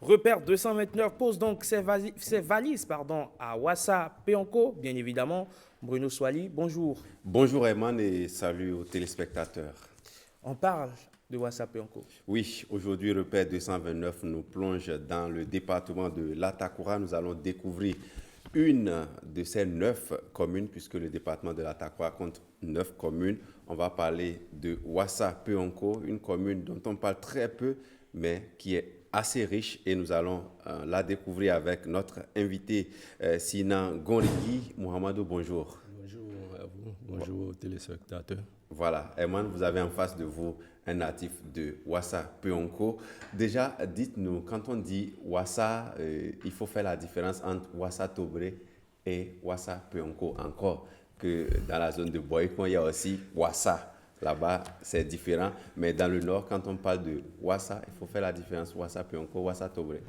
Repère 229 pose donc ses valises à Ouassa Peonko, bien évidemment. Bruno Swali, bonjour. Bonjour Eman et salut aux téléspectateurs. On parle de Ouassa Peonko. Oui, aujourd'hui, Repère 229 nous plonge dans le département de l'Atakura. Nous allons découvrir une de ces 9 communes, puisque le département de l'Atakura compte 9 communes. On va parler de Ouassa Peonko, une commune dont on parle très peu, mais qui est assez riche, et nous allons la découvrir avec notre invité Sinan Gonrigui. Mohamedou, bonjour. Bonjour à vous, bonjour aux téléspectateurs. Voilà, Eman, vous avez en face de vous un natif de Ouassa Peonko. Déjà, dites-nous, quand on dit Ouassa, il faut faire la différence entre Ouassa Tobré et Ouassa Peonko, encore que dans la zone de Boycon, il y a aussi Ouassa. Là-bas, c'est différent. Mais dans le nord, quand on parle de Ouassa, il faut faire la différence Ouassa Peonko, Ouassa Tobré.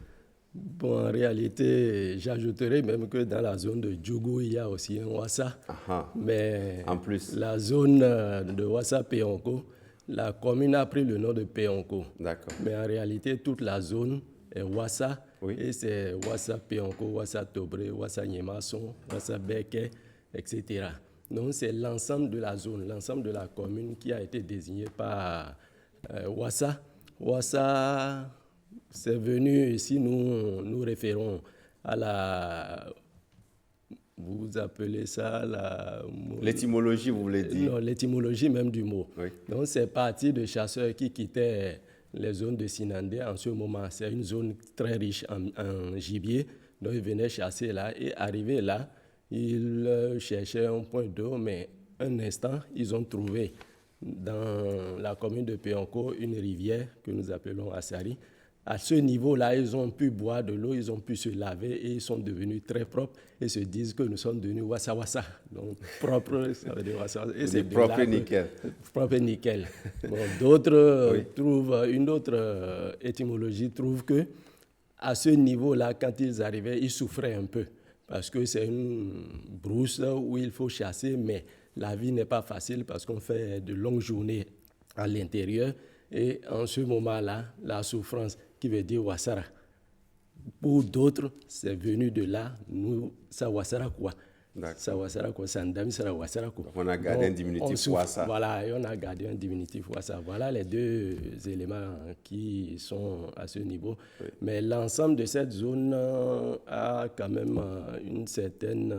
Bon, en réalité, j'ajouterais même que dans la zone de Djougou, il y a aussi un Ouassa. Mais en plus, la zone de Ouassa Peonko, la commune a pris le nom de Peonko. D'accord. Mais en réalité, toute la zone est Ouassa. Oui. Et c'est Ouassa Peonko, Ouassa Tobré, Ouassa Nyemason, Ouassa Beke, etc. Donc, c'est l'ensemble de la zone, l'ensemble de la commune qui a été désigné par Ouassa. Ouassa, c'est venu, si nous référons à la... Vous appelez ça la... L'étymologie, vous voulez dire? Non, l'étymologie même du mot. Oui. Donc, c'est parti de chasseurs qui quittaient les zones de Sinandé en ce moment. C'est une zone très riche en gibier. Donc, ils venaient chasser là et arrivés là, ils cherchaient un point d'eau, mais un instant, ils ont trouvé dans la commune de Peonko une rivière que nous appelons Assari. À ce niveau-là, ils ont pu boire de l'eau, ils ont pu se laver et ils sont devenus très propres et se disent que nous sommes devenus Ouassa Ouassa. Donc, propre, ça veut dire Ouassa Ouassa. Et c'est propre et nickel. Propre et nickel. Bon, d'autres oui. trouvent, une autre étymologie trouve que à ce niveau-là, quand ils arrivaient, ils souffraient un peu. Parce que c'est une brousse où il faut chasser, mais la vie n'est pas facile parce qu'on fait de longues journées à l'intérieur. Et en ce moment-là, la souffrance, qui veut dire Ouassara. Pour d'autres, c'est venu de là, nous, ça Ouassara quoi. Ça Ouassara quoi, ça Ndami, ça Ouassara quoi. On a gardé un diminutif Ouassa. Voilà, et on a gardé un diminutif Ouassa. Voilà les deux éléments qui sont à ce niveau. Oui. Mais l'ensemble de cette zone a quand même une certaine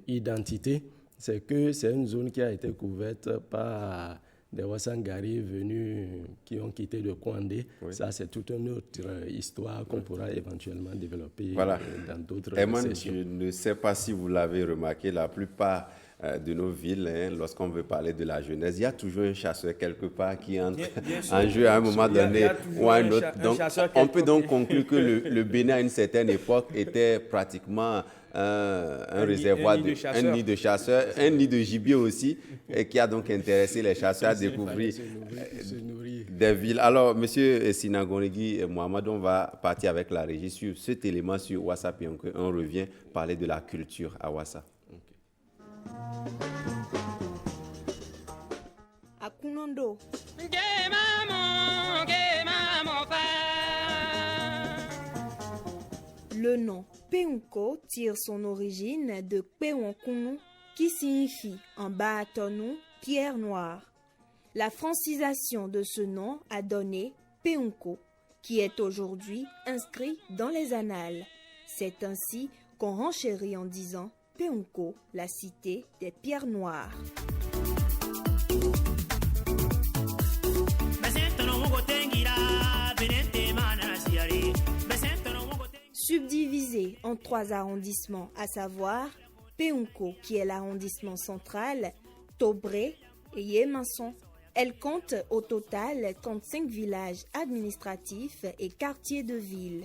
identité. C'est que c'est une zone qui a été couverte par des Ouassangari venus qui ont quitté le Kouandé. Oui. Ça, c'est toute une autre histoire qu'on pourra éventuellement développer dans d'autres sessions. Je ne sais pas si vous l'avez remarqué, la plupart de nos villes, lorsqu'on veut parler de la jeunesse, il y a toujours un chasseur quelque part qui entre en jeu à un moment donné ou à un autre. Donc, on peut donc conclure que le Bénin, à une certaine époque, était pratiquement un réservoir, un nid de chasseurs, un nid de gibier aussi, et qui a donc intéressé les chasseurs à découvrir des villes. Alors, monsieur Sinan Gonrigui et Mohamed, on va partir avec la régie sur cet élément sur Ouassa Peonko. On revient parler de la culture à Ouassa. Akunondo. Le nom Peonko tire son origine de Peonkounou, qui signifie en Baatonou pierre noire. La francisation de ce nom a donné Peonko, qui est aujourd'hui inscrit dans les annales. C'est ainsi qu'on renchérit en disant Peonko, la cité des pierres noires. Subdivisé en 3 arrondissements, à savoir Peonko, qui est l'arrondissement central, Tobré et Nyemason. Elle compte au total 35 villages administratifs et quartiers de ville.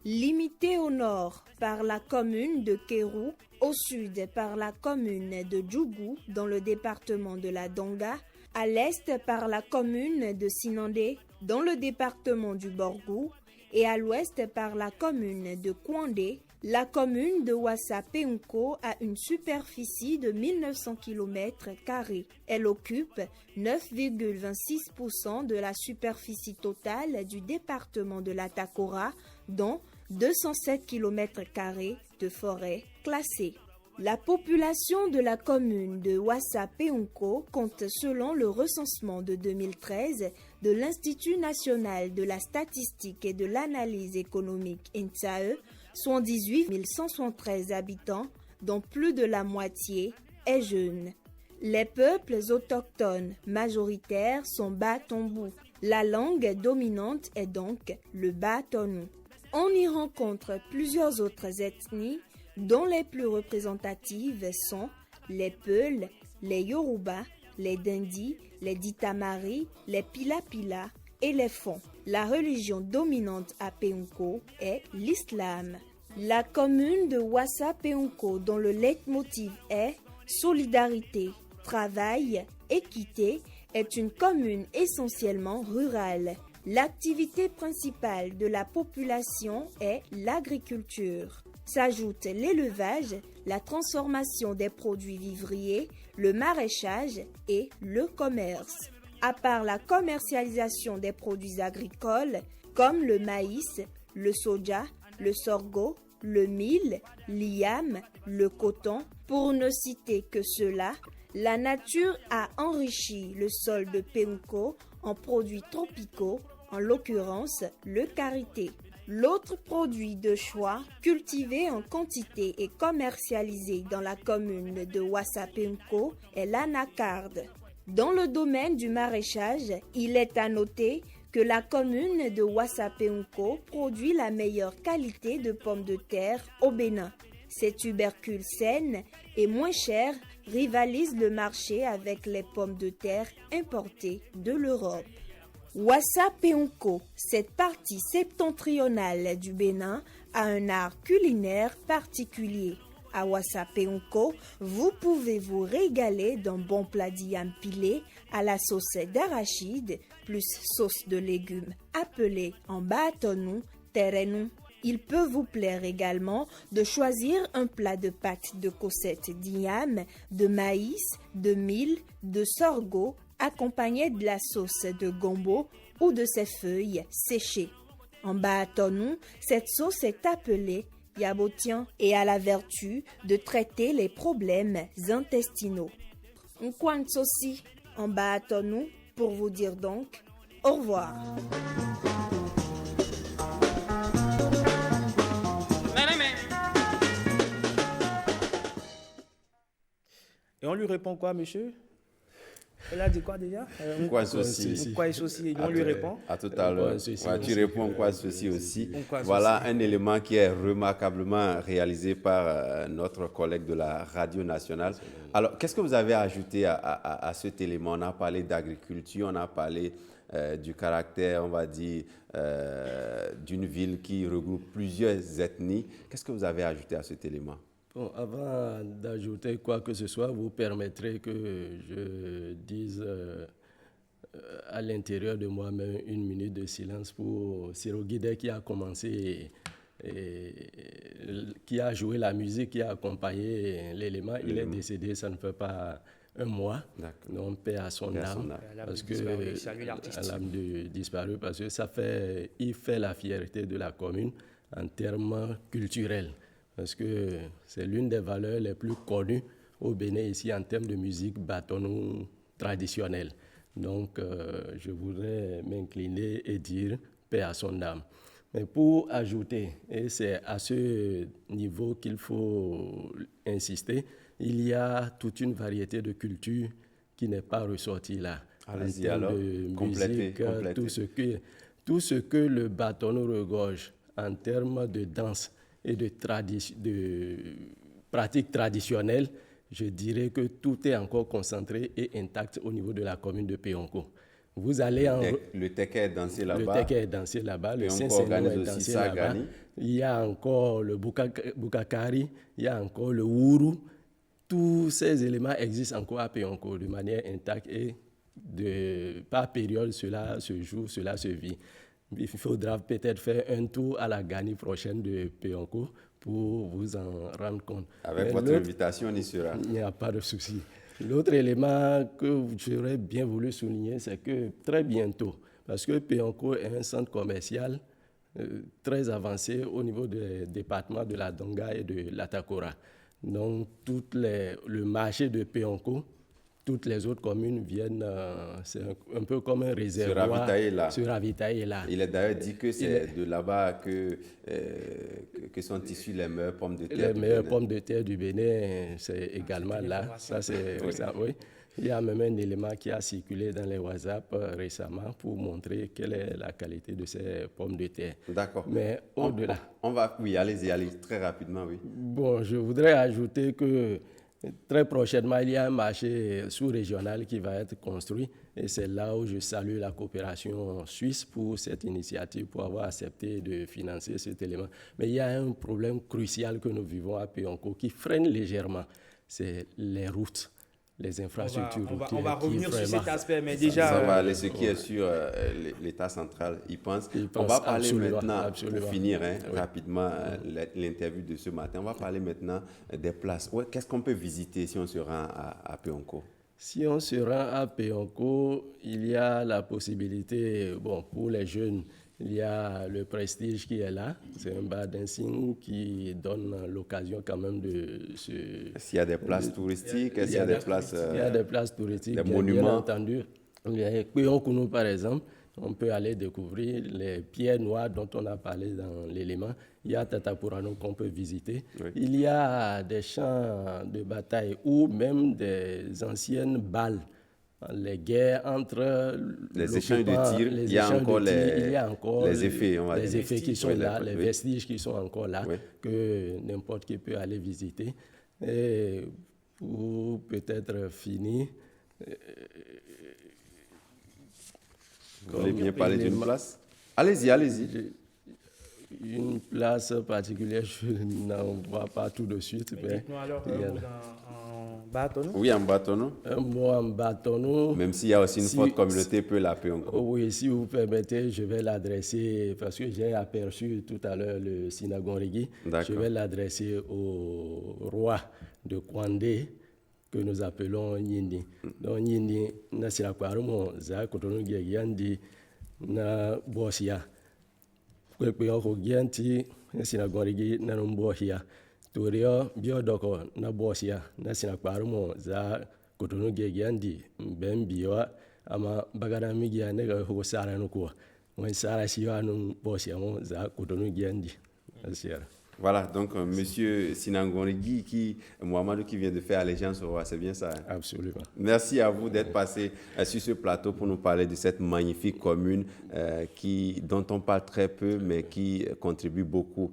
Limitée au nord par la commune de Kérou, au sud par la commune de Djougou dans le département de la Donga, à l'est par la commune de Sinandé dans le département du Borgou et à l'ouest par la commune de Kouandé La commune de Ouassa-Peunko a une superficie de 1900 km². Elle occupe 9,26% de la superficie totale du département de la Takora, dont 207 km² de forêt classée. La population de la commune de Ouassa-Peunko compte, selon le recensement de 2013 de l'Institut national de la statistique et de l'analyse économique INSAE, 78 173 habitants, dont plus de la moitié est jeune. Les peuples autochtones majoritaires sont Batombou. La langue dominante est donc le Batonou. On y rencontre plusieurs autres ethnies, dont les plus représentatives sont les Peuls, les Yoruba, les Dindi, les Ditamari, les Pila-Pila et les Fon. La religion dominante à Peunko est l'islam. La commune de Ouassa-Peunko, dont le leitmotiv est solidarité, travail, équité, est une commune essentiellement rurale. L'activité principale de la population est l'agriculture. S'ajoutent l'élevage, la transformation des produits vivriers, le maraîchage et le commerce. À part la commercialisation des produits agricoles comme le maïs, le soja, le sorgho, le mil, l'iam, le coton, pour ne citer que cela, la nature a enrichi le sol de Peunko en produits tropicaux, en l'occurrence le karité. L'autre produit de choix, cultivé en quantité et commercialisé dans la commune de Ouassa-Peunko, est l'anacarde. Dans le domaine du maraîchage, il est à noter que la commune de Ouassa-Peunko produit la meilleure qualité de pommes de terre au Bénin. Ces tubercules saines et moins chers rivalisent le marché avec les pommes de terre importées de l'Europe. Ouassa-Peunko, cette partie septentrionale du Bénin, a un art culinaire particulier. À Ouassa-Peunko, vous pouvez vous régaler d'un bon plat d'iam pilé à la sauce d'arachide plus sauce de légumes appelée en batonou terenou. Il peut vous plaire également de choisir un plat de pâtes de cossette d'iam, de maïs, de mil, de sorgho, accompagné de la sauce de gombo ou de ses feuilles séchées. En batonou, cette sauce est appelée yabotian et a la vertu de traiter les problèmes intestinaux. Nkwansosi en batonou pour vous dire donc au revoir. Et on lui répond quoi, monsieur? Elle a dit quoi déjà? Quoi ceci? Quoi ceci? On lui répond? À tout à l'heure. Ouais, tu réponds quoi ceci aussi. Voilà un élément qui est remarquablement réalisé par notre collègue de la radio nationale. Alors, qu'est-ce que vous avez ajouté à cet élément? On a parlé d'agriculture, on a parlé du caractère, on va dire, d'une ville qui regroupe plusieurs ethnies. Qu'est-ce que vous avez ajouté à cet élément? Bon, avant d'ajouter quoi que ce soit, vous permettrez que je dise à l'intérieur de moi-même une minute de silence pour Siro Guidé qui a commencé et qui a joué la musique, qui a accompagné l'élément. Il est décédé, ça ne fait pas un mois. Donc, paix à son âme. Parce que l'âme disparu, parce que il fait la fierté de la commune en termes culturels. Parce que c'est l'une des valeurs les plus connues au Bénin ici en termes de musique batonou traditionnelle. Donc, je voudrais m'incliner et dire paix à son âme. Mais pour ajouter, et c'est à ce niveau qu'il faut insister, il y a toute une variété de cultures qui n'est pas ressortie là. Allez-y alors, complétez. Tout ce que le batonou regorge en termes de danse et de pratiques traditionnelles, je dirais que tout est encore concentré et intact au niveau de la commune de Peunko. Vous allez le Teke est dansé là-bas. Le Teke est dansé là-bas. Le Saint-Seigneur est dansé là-bas. Il y a encore le Bukakari, il y a encore le Wuru. Tous ces éléments existent encore à Peunko de manière intacte et par période, cela se joue, cela se vit. Il faudra peut-être faire un tour à la Gani prochaine de Peunko pour vous en rendre compte. Avec votre invitation, on y sera. Il n'y a pas de souci. L'autre élément que j'aurais bien voulu souligner, c'est que très bientôt, parce que Péonco est un centre commercial très avancé au niveau des départements de la Donga et de l'Atakora. Donc, le marché de Péonco, toutes les autres communes viennent, c'est un peu comme un réservoir. Se ravitailler là. Il est d'ailleurs dit que c'est de là-bas que sont issues les meilleures pommes de terre. Les meilleures pommes de terre du Bénin, c'est également là. Ça, c'est, oui. Il y a même un élément qui a circulé dans les WhatsApp récemment pour montrer quelle est la qualité de ces pommes de terre. D'accord. Mais au-delà. Oui, allez-y, très rapidement, oui. Bon, je voudrais ajouter que très prochainement, il y a un marché sous-régional qui va être construit et c'est là où je salue la coopération suisse pour cette initiative, pour avoir accepté de financer cet élément. Mais il y a un problème crucial que nous vivons à Péonco qui freine légèrement, c'est les routes. Les infrastructures routières. On va revenir sur cet aspect, mais déjà... Ça va aller, ce qui est sur l'État central, il pense. On va parler maintenant, pour finir rapidement l'interview de ce matin, on va parler maintenant des places. Qu'est-ce qu'on peut visiter si on se rend à Péonco? Si on se rend à Péonco, il y a la possibilité, pour les jeunes, il y a le Prestige qui est là. C'est un bar dancing qui donne l'occasion quand même de se... S'il y a des places touristiques, il y a des places touristiques, des monuments. Bien entendu. Péonco, par exemple, on peut aller découvrir les pierres noires dont on a parlé dans l'élément. Il y a Tatapurano qu'on peut visiter. Oui. Il y a des champs de bataille ou même des anciennes balles. Les guerres entre les échanges de tirs, il y a encore les effets, on va dire. Les effets qui sont là, les vestiges qui sont encore là, que n'importe qui peut aller visiter. Et pour peut-être finir... Vous voulez bien parler d'une place? Allez-y. Une place particulière, je n'en vois pas tout de suite. Mais dites-nous alors en Batonou? Oui, en Batonou. Un mot en Batonou. Même s'il y a aussi une forte communauté, peut l'appeler encore. Oui, si vous permettez, je vais l'adresser, parce que j'ai aperçu tout à l'heure le Sinagorigi. Je vais l'adresser au roi de Kwandé, que nous appelons Nyindi. Donc Nyindi, na Sinakwarumo, za Kotonu Gyandi, na Bosia. Kwe Hogianti, Sinagorigi, na Numbohia. Turio, Biodoko, na Bosia, na Sinakwarumo, za Kotonu Gyandi, Bembioa, ama Bagadamigia, nega Hosara Nukua. When Sarah Siano Bosia, za Kotonu Gyandi. Voilà, donc M. Sinangorigi, Mohamedou qui vient de faire allégeance au roi, c'est bien ça? Absolument. Merci à vous d'être passé sur ce plateau pour nous parler de cette magnifique commune dont on parle très peu, mais qui contribue beaucoup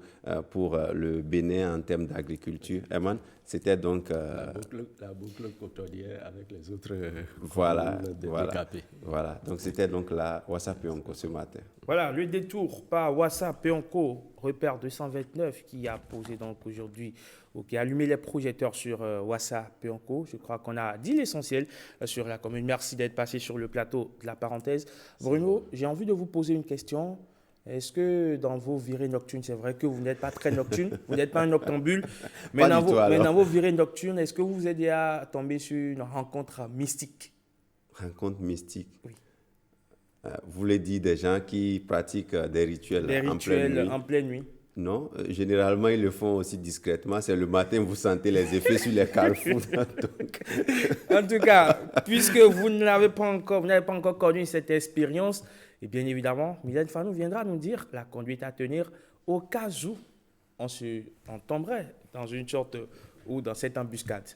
pour le Bénin en termes d'agriculture. Herman, c'était donc... La boucle côtière avec les autres handicapés. Voilà, donc c'était donc la Wassa Péonco ce matin. Voilà, le détour par Wassa Péonco, repère 229, qui a posé donc aujourd'hui, ou qui a allumé les projecteurs sur Wassa Péonco. Je crois qu'on a dit l'essentiel sur la commune. Merci d'être passé sur le plateau de la parenthèse. Bruno, j'ai envie de vous poser une question. Est-ce que dans vos virées nocturnes, c'est vrai que vous n'êtes pas très nocturne, vous n'êtes pas un noctambule, mais dans vos virées nocturnes, est-ce que vous vous êtes déjà tombé sur une rencontre mystique? Rencontre mystique? Oui. Vous voulez dire des gens qui pratiquent des rituels en pleine nuit? Non, généralement, ils le font aussi discrètement. C'est le matin, vous sentez les effets sur les carrefours. En tout cas, puisque vous n'avez pas encore connu cette expérience, et bien évidemment, Mylène Fanou viendra nous dire la conduite à tenir au cas où on tomberait dans une sorte ou dans cette embuscade.